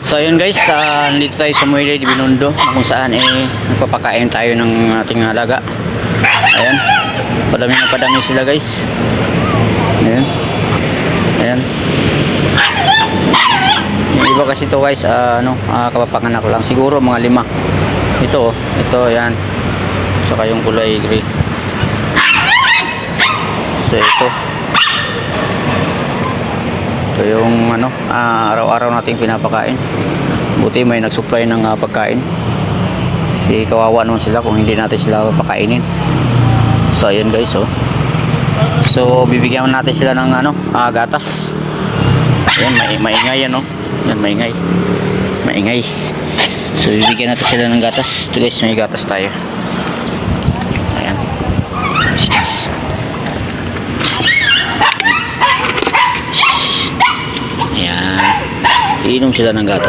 So ayun guys, nandito tayo sa Muelle de Binondo kung saan nagpapakain tayo ng ating alaga. Ayan, padami na padami sila guys. Ayan, ayan. Yung iba kasi to guys, kapapanganak lang, siguro mga 5. Ito, ito yan. Saka yung kulay gray. So ito yung araw-araw nating pinapakain. Buti may nagsupply ng pagkain, kasi kawawa naman sila kung hindi natin sila pakainin. So ayan guys, so bibigyan natin sila ng gatas. Ayan, maingay yan, yan, maingay. So bibigyan natin sila ng gatas. Ito guys, may gatas tayo. Ayan, iinom sila ng gatas.